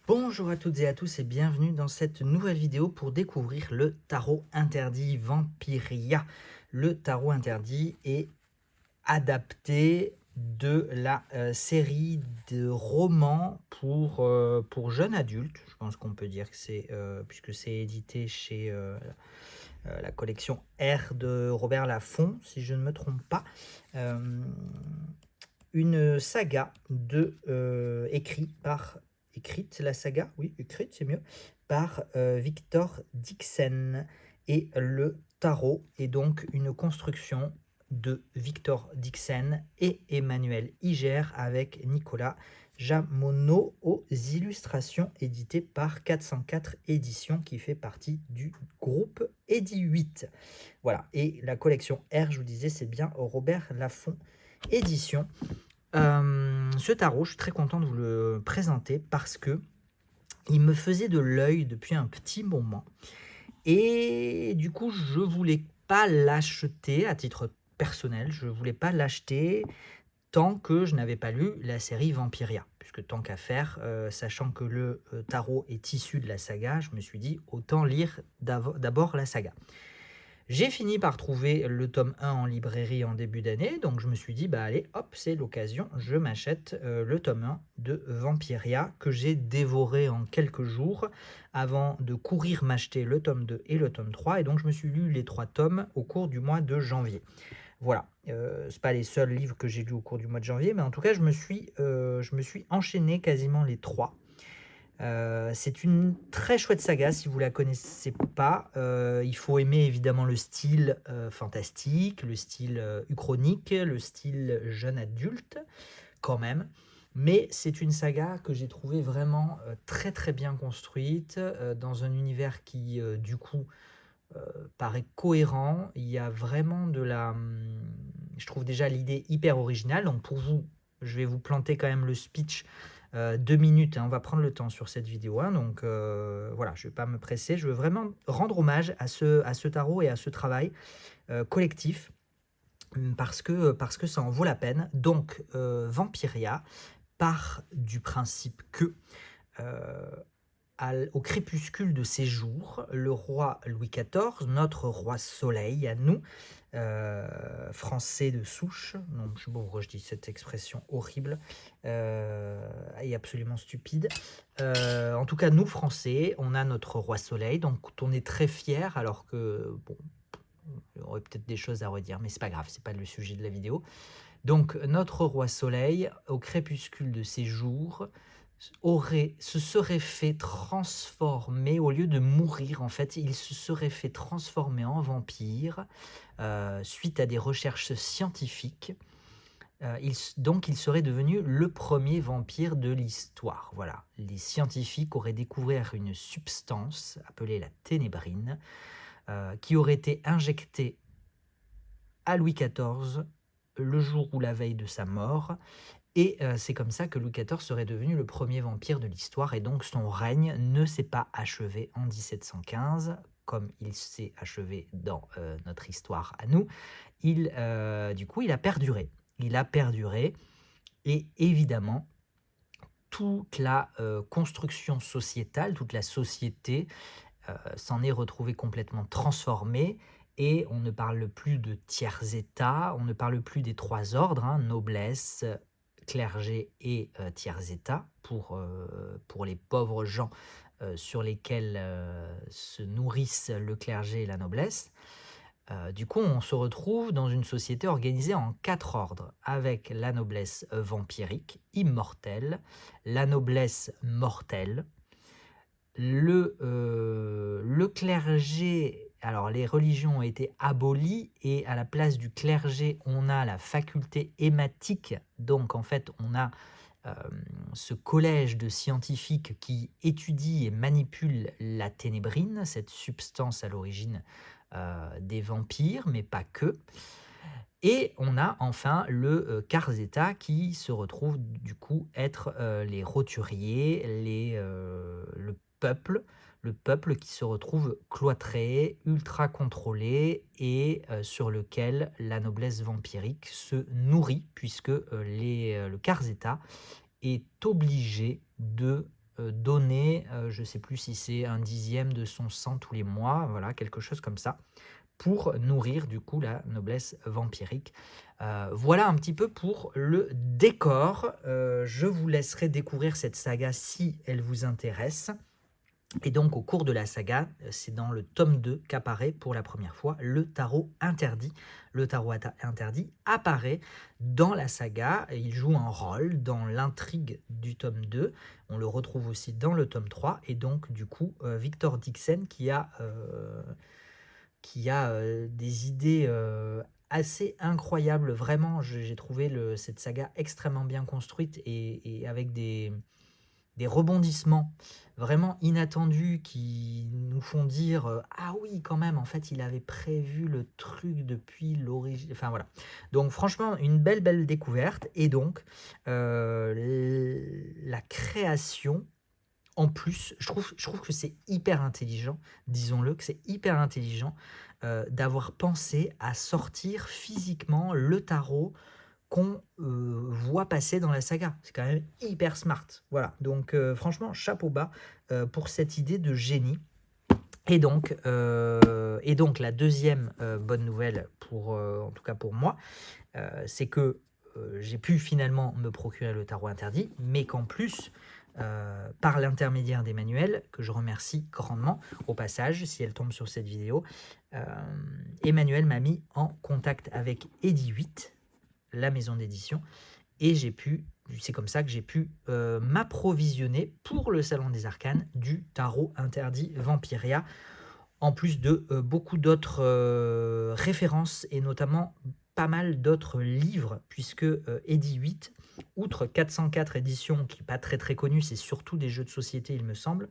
Bonjour à toutes et à tous et bienvenue dans cette nouvelle vidéo pour découvrir le tarot interdit Vampiria. Le tarot interdit est adapté de la série de romans pour jeunes adultes. Je pense qu'on peut dire que c'est, puisque c'est édité chez la collection R de Robert Laffont, si je ne me trompe pas. Euh, une saga écrite, la saga, oui, écrite, c'est mieux, par Victor Dixen. Et le tarot est donc une construction de Victor Dixen et Emmanuel Iger avec Nicolas Jamonot aux illustrations éditées par 404 Éditions qui fait partie du groupe Edi 8. Voilà, et la collection R, je vous disais, c'est bien Robert Laffont Édition. Ce tarot, je suis très content de vous le présenter parce que il me faisait de l'œil depuis un petit moment. Et du coup, je voulais pas l'acheter à titre personnel. Je voulais pas l'acheter tant que je n'avais pas lu la série Vampiria. Puisque tant qu'à faire, sachant que le tarot est issu de la saga, je me suis dit autant lire d'abord la saga. J'ai fini par trouver le tome 1 en librairie en début d'année, donc je me suis dit, bah allez, hop, c'est l'occasion, je m'achète le tome 1 de Vampiria, que j'ai dévoré en quelques jours, avant de courir m'acheter le tome 2 et le tome 3, et donc je me suis lu les 3 tomes au cours du mois de janvier. Voilà, c'est pas les seuls livres que j'ai lus au cours du mois de janvier, mais en tout cas, je me suis enchaîné quasiment les 3. C'est une très chouette saga si vous la connaissez pas. Il faut aimer évidemment le style fantastique, le style uchronique, le style jeune adulte quand même. Mais c'est une saga que j'ai trouvée vraiment très très bien construite dans un univers qui du coup paraît cohérent. Il y a vraiment je trouve déjà l'idée hyper originale. Donc pour vous, je vais vous planter quand même le speech 2 minutes, hein, on va prendre le temps sur cette vidéo, hein, donc voilà, je ne vais pas me presser, je veux vraiment rendre hommage à ce tarot et à ce travail collectif, parce que ça en vaut la peine. Donc Vampiria part du principe que euh, au crépuscule de ses jours, le roi Louis XIV, notre roi soleil à nous, français de souche, non, je sais pas pourquoi je dis cette expression horrible et absolument stupide. En tout cas, nous français, on a notre roi soleil, donc on est très fiers, alors que bon, il y aurait peut-être des choses à redire, mais c'est pas grave, c'est pas le sujet de la vidéo. Donc notre roi soleil, au crépuscule de ses jours, se serait fait transformer, au lieu de mourir en fait, il se serait fait transformer en vampire suite à des recherches scientifiques. Donc il serait devenu le premier vampire de l'histoire. Voilà, les scientifiques auraient découvert une substance appelée la ténébrine qui aurait été injectée à Louis XIV le jour ou la veille de sa mort. Et c'est comme ça que Louis XIV serait devenu le premier vampire de l'histoire, et donc son règne ne s'est pas achevé en 1715, comme il s'est achevé dans notre histoire à nous. Du coup, il a perduré. Il a perduré, et évidemment, toute la construction sociétale, toute la société s'en est retrouvée complètement transformée, et on ne parle plus de tiers-état, on ne parle plus des 3 ordres, hein, noblesse, clergé et tiers-état, pour les pauvres gens sur lesquels se nourrissent le clergé et la noblesse. Du coup, on se retrouve dans une société organisée en 4 ordres, avec la noblesse vampirique, immortelle, la noblesse mortelle, le clergé. Alors les religions ont été abolies, et à la place du clergé, on a la faculté hématique. Donc en fait, on a euh, ce collège de scientifiques qui étudie et manipule la ténébrine, cette substance à l'origine des vampires, mais pas que. Et on a enfin le Carzeta, qui se retrouve du coup être les roturiers, le peuple qui se retrouve cloîtré, ultra contrôlé, et sur lequel la noblesse vampirique se nourrit, puisque le Carzeta est obligé de donner, je ne sais plus si c'est 1/10 de son sang tous les mois, voilà, quelque chose comme ça, pour nourrir du coup la noblesse vampirique. Voilà un petit peu pour le décor. Je vous laisserai découvrir cette saga si elle vous intéresse. Et donc au cours de la saga, c'est dans le tome 2 qu'apparaît pour la première fois le tarot interdit. Le tarot interdit apparaît dans la saga, et il joue un rôle dans l'intrigue du tome 2. On le retrouve aussi dans le tome 3, et donc du coup Victor Dixen qui a des idées assez incroyables. Vraiment, j'ai trouvé cette saga extrêmement bien construite et avec des rebondissements vraiment inattendus qui nous font dire ah oui, quand même, en fait, il avait prévu le truc depuis l'origine. Enfin voilà. Donc, franchement, une belle découverte. Et donc, la création. En plus, je trouve que c'est hyper intelligent, disons-le, que c'est hyper intelligent d'avoir pensé à sortir physiquement le tarot qu'on voit passer dans la saga. C'est quand même hyper smart. Voilà, donc franchement, chapeau bas pour cette idée de génie. Et donc la deuxième bonne nouvelle, en tout cas pour moi, c'est que j'ai pu finalement me procurer le tarot interdit, mais qu'en plus, par l'intermédiaire d'Emmanuel, que je remercie grandement au passage, si elle tombe sur cette vidéo, Emmanuel m'a mis en contact avec Eddy 8, la maison d'édition, et c'est comme ça que j'ai pu m'approvisionner pour le Salon des Arcanes du tarot interdit Vampiria, en plus de beaucoup d'autres références et notamment pas mal d'autres livres, puisque Eddy 8, outre 404 éditions, qui n'est pas très connu, c'est surtout des jeux de société il me semble,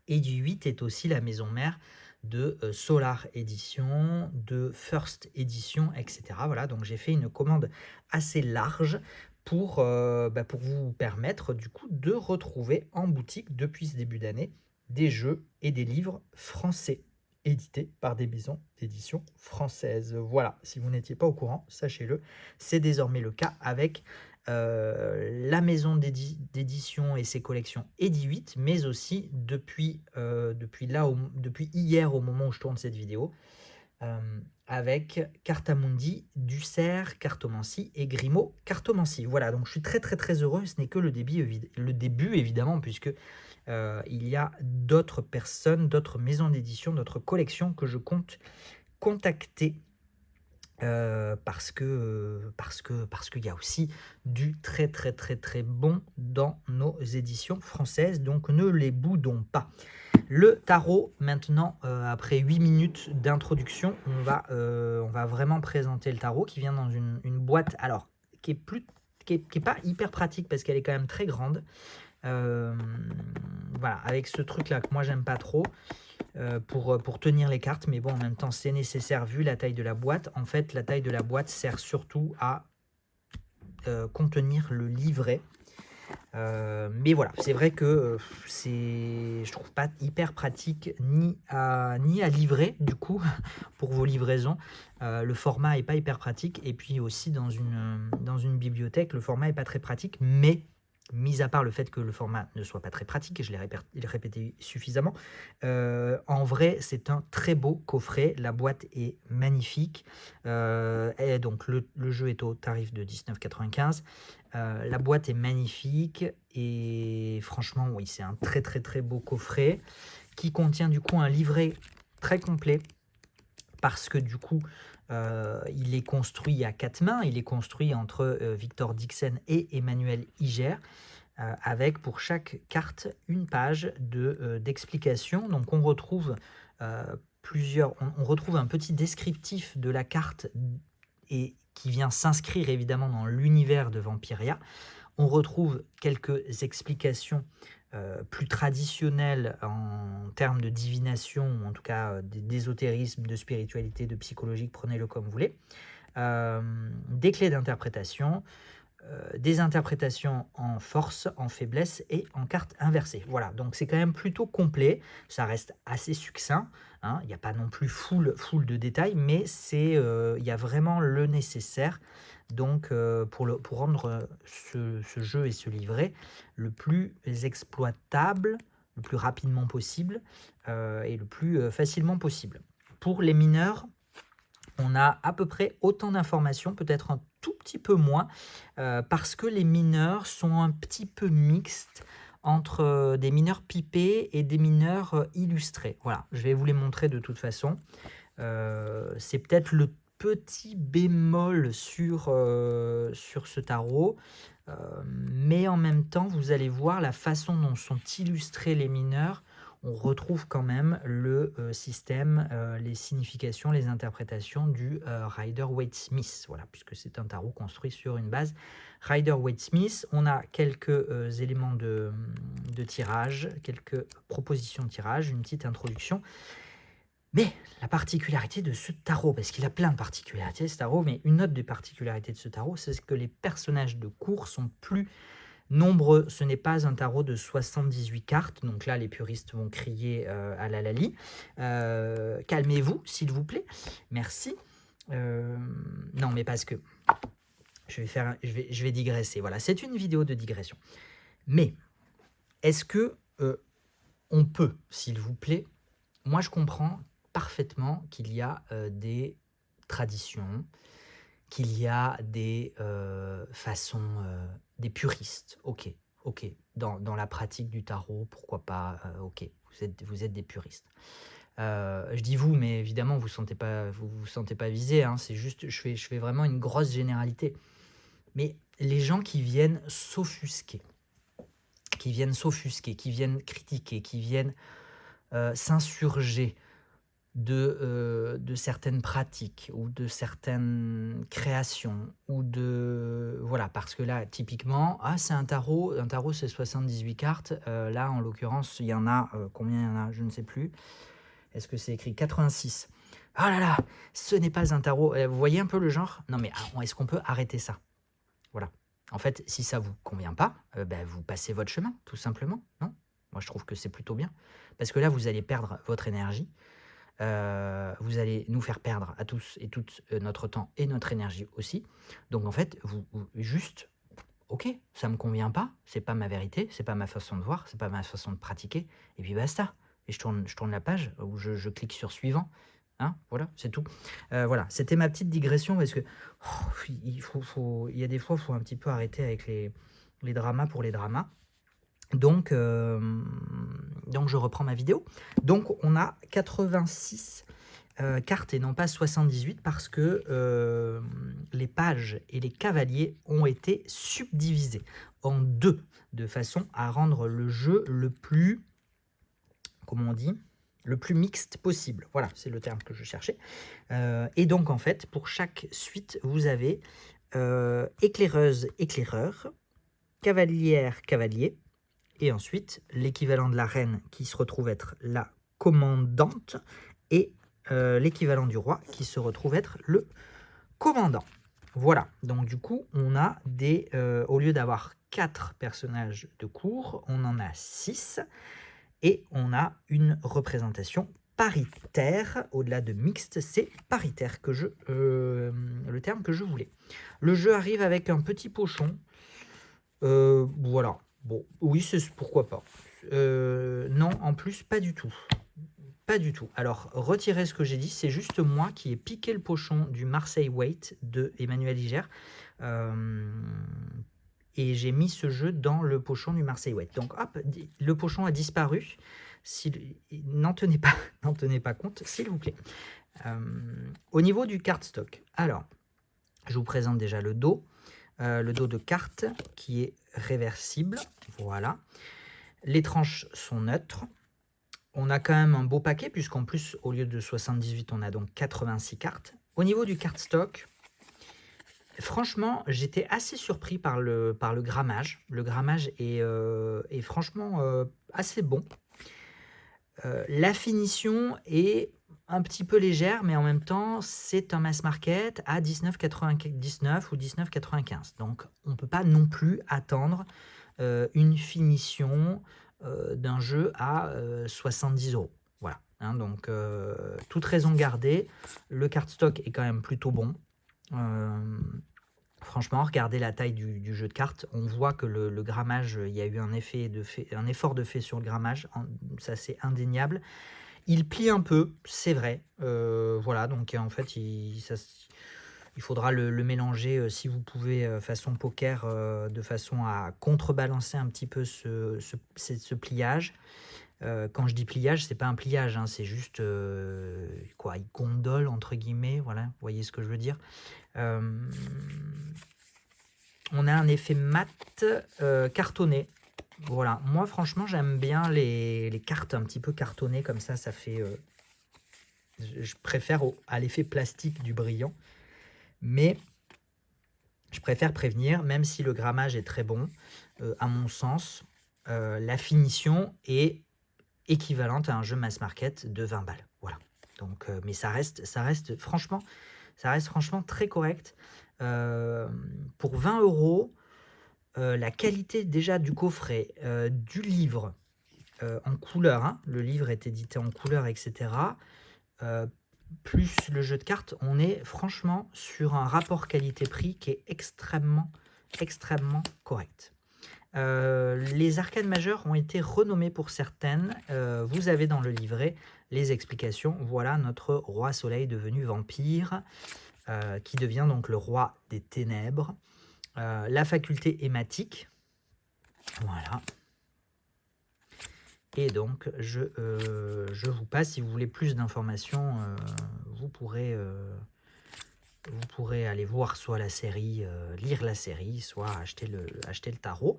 Eddy 8 est aussi la maison mère de Solar Edition, de First Edition, etc. Voilà, donc j'ai fait une commande assez large pour vous permettre du coup de retrouver en boutique depuis ce début d'année des jeux et des livres français édités par des maisons d'édition françaises. Voilà, si vous n'étiez pas au courant, sachez-le, c'est désormais le cas avec la maison d'édition et ses collections Eddy 8, mais aussi depuis hier au moment où je tourne cette vidéo, avec Cartamundi, Dussert, Cartomancie et Grimaud Cartomancie. Voilà, donc je suis très heureux, ce n'est que le début évidemment, puisque il y a d'autres personnes, d'autres maisons d'édition, d'autres collections que je compte contacter parce qu'il y a aussi du très bon dans nos éditions françaises, donc ne les boudons pas. Le tarot, maintenant, après 8 minutes d'introduction, on va vraiment présenter le tarot qui vient dans une boîte, alors, qui est pas hyper pratique parce qu'elle est quand même très grande. Voilà, avec ce truc-là que moi j'aime pas trop. Pour tenir les cartes, mais bon, en même temps, c'est nécessaire vu la taille de la boîte. En fait, la taille de la boîte sert surtout à contenir le livret. Mais voilà, c'est vrai que je trouve pas hyper pratique ni à livrer, du coup, pour vos livraisons. Le format est pas hyper pratique, et puis aussi dans une bibliothèque, le format est pas très pratique, mais mis à part le fait que le format ne soit pas très pratique, et je l'ai répété suffisamment, en vrai, c'est un très beau coffret. La boîte est magnifique. Et donc, le jeu est au tarif de 19,95 €. La boîte est magnifique et franchement, oui, c'est un très beau coffret qui contient du coup un livret très complet parce que du coup, il est construit à 4 mains. Il est construit entre Victor Dixen et Emmanuel Iger, avec pour chaque carte une page d'explication. Donc on retrouve on retrouve un petit descriptif de la carte et qui vient s'inscrire évidemment dans l'univers de Vampiria. On retrouve quelques explications plus traditionnelles en termes de divination, ou en tout cas d'ésotérisme, de spiritualité, de psychologie, prenez-le comme vous voulez. Des clés d'interprétation, des interprétations en force, en faiblesse et en carte inversée. Voilà, donc c'est quand même plutôt complet, ça reste assez succinct, hein, il n'y a pas non plus full de détails, mais il y a vraiment le nécessaire donc, pour rendre ce jeu et ce livret le plus exploitable, le plus rapidement possible et le plus facilement possible. Pour les mineurs, on a à peu près autant d'informations, peut-être un tout petit peu moins, parce que les mineurs sont un petit peu mixtes entre des mineurs pipés et des mineurs illustrés. Voilà, je vais vous les montrer de toute façon. C'est peut-être le petit bémol sur ce tarot, mais en même temps, vous allez voir la façon dont sont illustrés les mineurs. On retrouve quand même le système, les significations, les interprétations du Rider-Waite-Smith, voilà, puisque c'est un tarot construit sur une base Rider-Waite-Smith. On a quelques éléments de tirage, quelques propositions de tirage, une petite introduction. Mais la particularité de ce tarot, parce qu'il a plein de particularités ce tarot, mais une autre des particularités de ce tarot, c'est que les personnages de cours sont plus nombreux. Ce n'est pas un tarot de 78 cartes, donc là les puristes vont crier à la Lali. Calmez-vous, s'il vous plaît. Merci. Non, mais parce que je vais digresser. Voilà, c'est une vidéo de digression. Mais est-ce que on peut, s'il vous plaît, moi je comprends parfaitement qu'il y a des traditions, qu'il y a des façons, des puristes, ok, dans la pratique du tarot, pourquoi pas, ok, vous êtes des puristes. Je dis vous, mais évidemment vous vous sentez pas visé, hein, c'est juste, je fais vraiment une grosse généralité. Mais les gens qui viennent s'offusquer, qui viennent critiquer, qui viennent s'insurger de certaines pratiques ou de certaines créations ou voilà, parce que là typiquement c'est un tarot c'est 78 cartes, là en l'occurrence il y en a combien il y en a, je ne sais plus, est-ce que c'est écrit 86? Oh là là, ce n'est pas un tarot, vous voyez un peu le genre? Non mais est-ce qu'on peut arrêter ça? Voilà, en fait si ça vous convient pas, vous passez votre chemin tout simplement, non? Moi je trouve que c'est plutôt bien, parce que là vous allez perdre votre énergie. Vous allez nous faire perdre à tous et toutes notre temps et notre énergie aussi. Donc en fait, vous juste, ok, ça me convient pas, c'est pas ma vérité, c'est pas ma façon de voir, c'est pas ma façon de pratiquer, et puis basta. Et je tourne la page, ou je clique sur suivant. Hein, voilà, c'est tout. Voilà, c'était ma petite digression, parce que il y a des fois, il faut un petit peu arrêter avec les dramas pour les dramas. Donc je reprends ma vidéo. Donc on a 86 cartes et non pas 78, parce que les pages et les cavaliers ont été subdivisés en deux, de façon à rendre le jeu le plus, comment on dit, le plus mixte possible. Voilà, c'est le terme que je cherchais. Et donc en fait, pour chaque suite, vous avez éclaireuse, éclaireur, cavalière, cavalier, et ensuite l'équivalent de la reine qui se retrouve être la commandante, et l'équivalent du roi qui se retrouve être le commandant. Voilà, donc du coup on a au lieu d'avoir 4 personnages de cour, on en a 6, et on a une représentation paritaire. Au-delà de mixte, c'est paritaire le terme que je voulais. Le jeu arrive avec un petit pochon, voilà. Bon, oui, pourquoi pas. Non, en plus, pas du tout. Pas du tout. Alors, retirez ce que j'ai dit, c'est juste moi qui ai piqué le pochon du Marseille Waite de Emmanuel Iger. Et j'ai mis ce jeu dans le pochon du Marseille Waite. Donc, hop, le pochon a disparu. N'en tenez pas compte, s'il vous plaît. Au niveau du cardstock, alors, je vous présente déjà le dos de carte qui est réversible, voilà. Les tranches sont neutres. On a quand même un beau paquet, puisqu'en plus, au lieu de 78, on a donc 86 cartes. Au niveau du cardstock, franchement, j'étais assez surpris par le grammage. Le grammage est franchement assez bon. La finition est un petit peu légère, mais en même temps, c'est un mass market à 19,99 ou 19,95. Donc, on ne peut pas non plus attendre une finition d'un jeu à 70 €. Voilà. Hein, donc, toute raison gardée. Le cardstock est quand même plutôt bon. Franchement, regardez la taille du jeu de cartes. On voit que le grammage, il y a eu un effort de fait sur le grammage. Ça, c'est indéniable. Il plie un peu, c'est vrai. Voilà, donc en fait, il faudra le mélanger si vous pouvez façon poker, de façon à contrebalancer un petit peu ce pliage. Quand je dis pliage, c'est pas un pliage, hein, c'est juste quoi, il gondole entre guillemets, voilà, vous voyez ce que je veux dire. On a un effet mat cartonné. Voilà, moi franchement j'aime bien les cartes un petit peu cartonnées comme ça fait... je préfère à l'effet plastique du brillant, mais je préfère prévenir, même si le grammage est très bon, à mon sens, la finition est équivalente à un jeu mass market de 20 balles. Voilà. Donc, mais ça reste franchement très correct. Pour 20 €, la qualité déjà du coffret, du livre en couleur, hein, le livre est édité en couleur, etc. Plus le jeu de cartes, on est franchement sur un rapport qualité-prix qui est extrêmement correct. Les arcades majeures ont été renommées pour certaines. Vous avez dans le livret les explications. Voilà notre roi soleil devenu vampire, qui devient donc le roi des ténèbres. La faculté hématique. Voilà. Et donc, je vous passe, si vous voulez plus d'informations, vous pourrez aller voir soit la série, lire la série, soit acheter le tarot.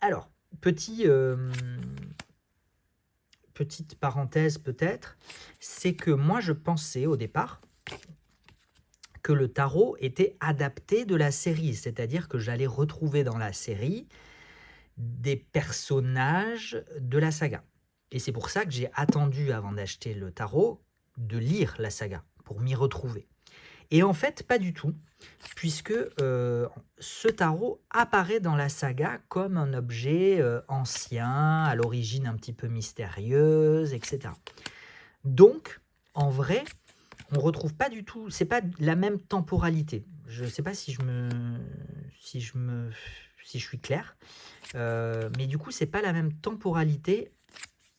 Alors, petite parenthèse peut-être, c'est que moi je pensais au départ que le tarot était adapté de la série, c'est-à-dire que j'allais retrouver dans la série des personnages de la saga. Et c'est pour ça que j'ai attendu, avant d'acheter le tarot, de lire la saga, pour m'y retrouver. Et en fait, pas du tout, puisque ce tarot apparaît dans la saga comme un objet ancien, à l'origine un petit peu mystérieuse, etc. Donc, en vrai, on retrouve pas du tout, c'est pas la même temporalité. Je sais pas si je suis clair, mais du coup, c'est pas la même temporalité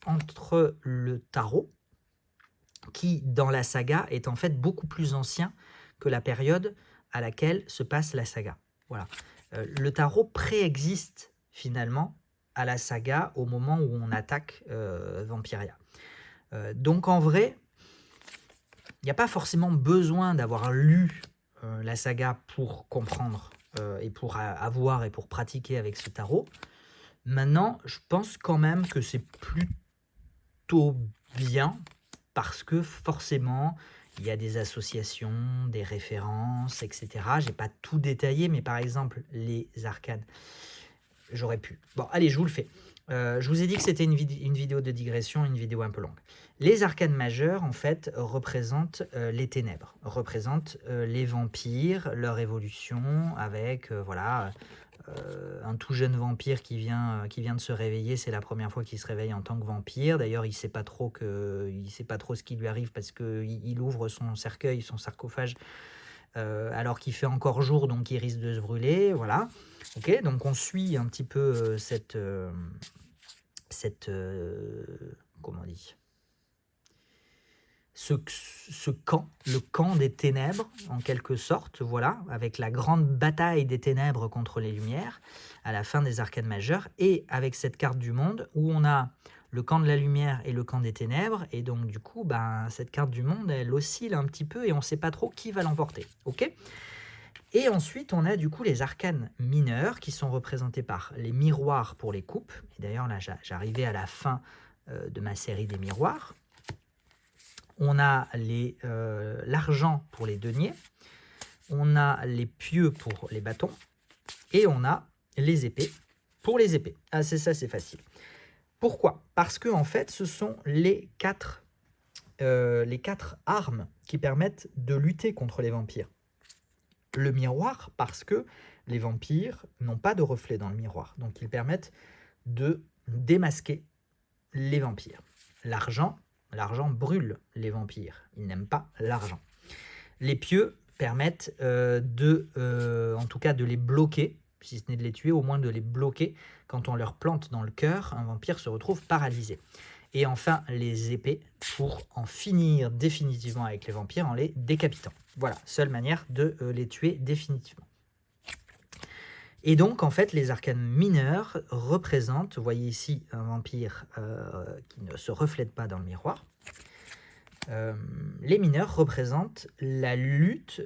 entre le tarot, qui dans la saga est en fait beaucoup plus ancien que la période à laquelle se passe la saga. Voilà. Le tarot préexiste finalement à la saga au moment où on attaque Vampiria. Donc en vrai, il n'y a pas forcément besoin d'avoir lu la saga pour comprendre et pour avoir et pour pratiquer avec ce tarot. Maintenant, je pense quand même que c'est plutôt bien, parce que forcément, il y a des associations, des références, etc. Je n'ai pas tout détaillé, mais par exemple, les arcades, j'aurais pu. Bon, allez, je vous le fais. Je vous ai dit que c'était une vidéo de digression, une vidéo un peu longue. Les arcades majeures, en fait, représentent les ténèbres, représentent les vampires, leur évolution, avec, voilà... un tout jeune vampire qui vient de se réveiller, c'est la première fois qu'il se réveille en tant que vampire. D'ailleurs, il ne sait pas trop ce qui lui arrive, parce qu'il ouvre son cercueil, son sarcophage, alors qu'il fait encore jour, donc il risque de se brûler. Voilà. Ok, donc on suit un petit peu comment on dit, ce camp, le camp des ténèbres, en quelque sorte, voilà, avec la grande bataille des ténèbres contre les lumières, à la fin des arcades majeures, et avec cette carte du monde, où on a le camp de la lumière et le camp des ténèbres, et donc du coup, cette carte du monde, elle oscille un petit peu, et on ne sait pas trop qui va l'emporter, ok ? Et ensuite, on a du coup les arcanes mineures, qui sont représentés par les miroirs pour les coupes, et d'ailleurs là, j'arrivais à la fin de ma série des miroirs. On a l'argent pour les deniers, on a les pieux pour les bâtons, et on a les épées pour les épées. Ah, c'est ça, c'est facile. Pourquoi ? Parce que en fait, ce sont les 4 les 4 armes qui permettent de lutter contre les vampires. Le miroir, parce que les vampires n'ont pas de reflet dans le miroir, donc ils permettent de démasquer les vampires. L'argent brûle les vampires, ils n'aiment pas l'argent. Les pieux permettent en tout cas de les bloquer, si ce n'est de les tuer, au moins de les bloquer. Quand on leur plante dans le cœur, un vampire se retrouve paralysé. Et enfin, les épées, pour en finir définitivement avec les vampires en les décapitant. Voilà, seule manière de les tuer définitivement. Et donc, en fait, les arcanes mineurs représentent, vous voyez ici un vampire qui ne se reflète pas dans le miroir. Les mineurs représentent la lutte,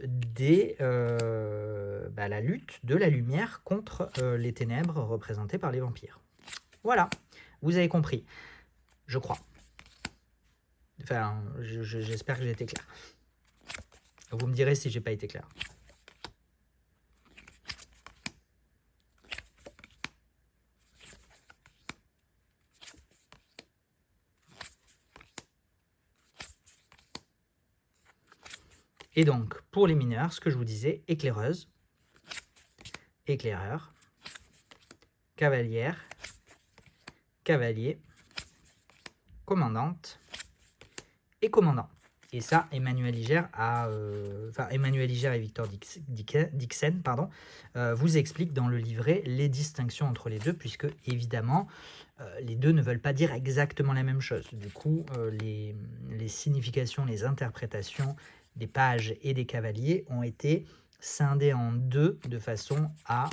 la lutte de la lumière contre les ténèbres représentées par les vampires. Voilà, vous avez compris, je crois. Enfin, j'espère que j'ai été clair. Vous me direz si j'ai pas été clair. Et donc, pour les mineurs, ce que je vous disais, éclaireuse, éclaireur, cavalière, cavalier, commandante et commandant. Et ça, Emmanuel Iger et Victor Dixen vous expliquent dans le livret les distinctions entre les deux, puisque évidemment, les deux ne veulent pas dire exactement la même chose. Du coup, les significations, les interprétations des pages et des cavaliers ont été scindées en deux de façon à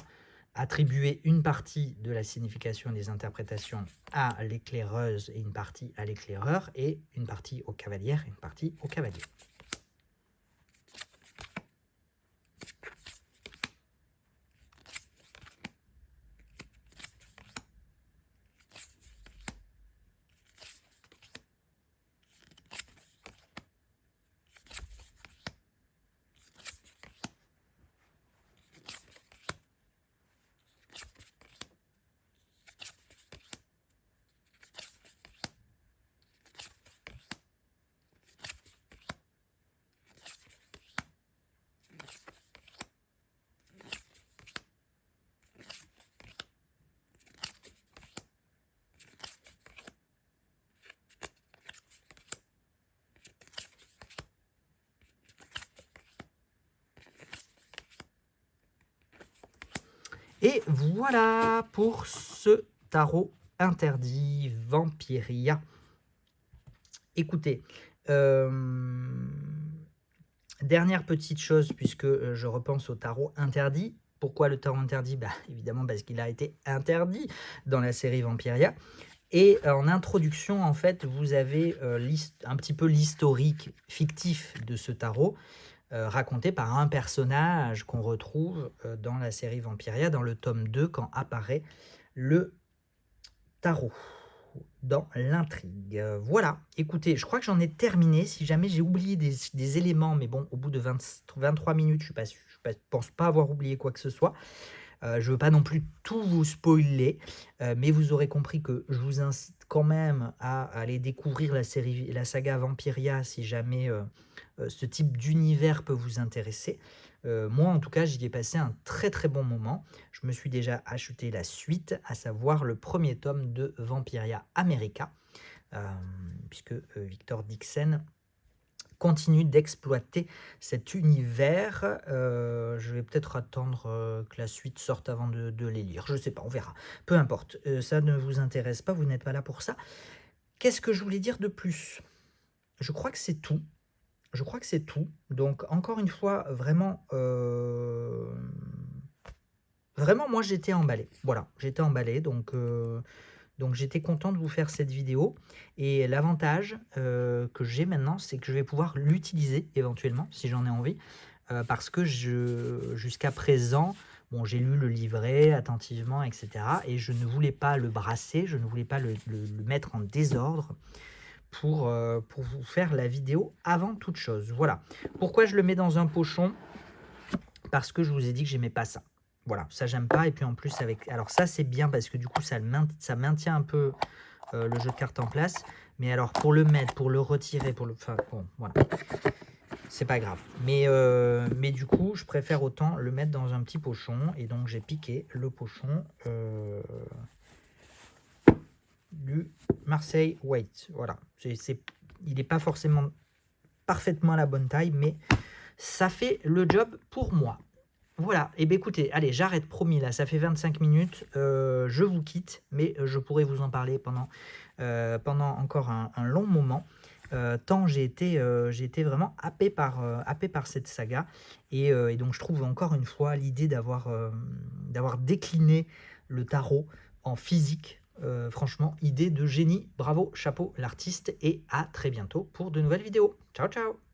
attribuer une partie de la signification des interprétations à l'éclaireuse et une partie à l'éclaireur, et une partie aux cavalières et une partie aux cavaliers. Et voilà pour ce tarot interdit Vampiria. Écoutez, dernière petite chose, puisque je repense au tarot interdit. Pourquoi le tarot interdit? Évidemment parce qu'il a été interdit dans la série Vampiria. Et en introduction, en fait, vous avez un petit peu l'historique fictif de ce tarot, raconté par un personnage qu'on retrouve dans la série Vampiria, dans le tome 2, quand apparaît le tarot dans l'intrigue. Voilà, écoutez, je crois que j'en ai terminé. Si jamais j'ai oublié des éléments, mais bon, au bout de 23 minutes, je ne pense pas avoir oublié quoi que ce soit. Je ne veux pas non plus tout vous spoiler, mais vous aurez compris que je vous incite quand même à aller découvrir la saga Vampiria si jamais ce type d'univers peut vous intéresser. Moi, en tout cas, j'y ai passé un très très bon moment. Je me suis déjà acheté la suite, à savoir le premier tome de Vampiria America, puisque Victor Dixen continue d'exploiter cet univers. Je vais peut-être attendre que la suite sorte avant de les lire. Je ne sais pas, on verra. Peu importe, ça ne vous intéresse pas, vous n'êtes pas là pour ça. Qu'est-ce que je voulais dire de plus? Je crois que c'est tout. Je crois que c'est tout. Donc, encore une fois, vraiment, vraiment, moi, j'étais emballé. Voilà, j'étais emballé. Donc j'étais content de vous faire cette vidéo. Et l'avantage que j'ai maintenant, c'est que je vais pouvoir l'utiliser éventuellement, si j'en ai envie. Parce que jusqu'à présent, bon, j'ai lu le livret attentivement, etc. Et je ne voulais pas le brasser, je ne voulais pas le mettre en désordre pour vous faire la vidéo avant toute chose. Voilà. Pourquoi je le mets dans un pochon? Parce que je vous ai dit que j'aimais pas ça. Voilà, ça j'aime pas. Et puis en plus, alors ça c'est bien parce que du coup ça maintient un peu le jeu de cartes en place. Mais alors pour le mettre, pour le retirer, pour le... Enfin bon, voilà. C'est pas grave. Mais du coup, je préfère autant le mettre dans un petit pochon. Et donc j'ai piqué le pochon du Marseille White. Voilà. Il n'est pas forcément parfaitement à la bonne taille, mais ça fait le job pour moi. Voilà, et bien écoutez, allez, j'arrête, promis, là, ça fait 25 minutes, je vous quitte, mais je pourrais vous en parler pendant encore un long moment, tant j'ai été vraiment happé par cette saga, et donc je trouve encore une fois l'idée d'avoir décliné le tarot en physique, franchement, idée de génie, bravo, chapeau l'artiste, et à très bientôt pour de nouvelles vidéos. Ciao, ciao!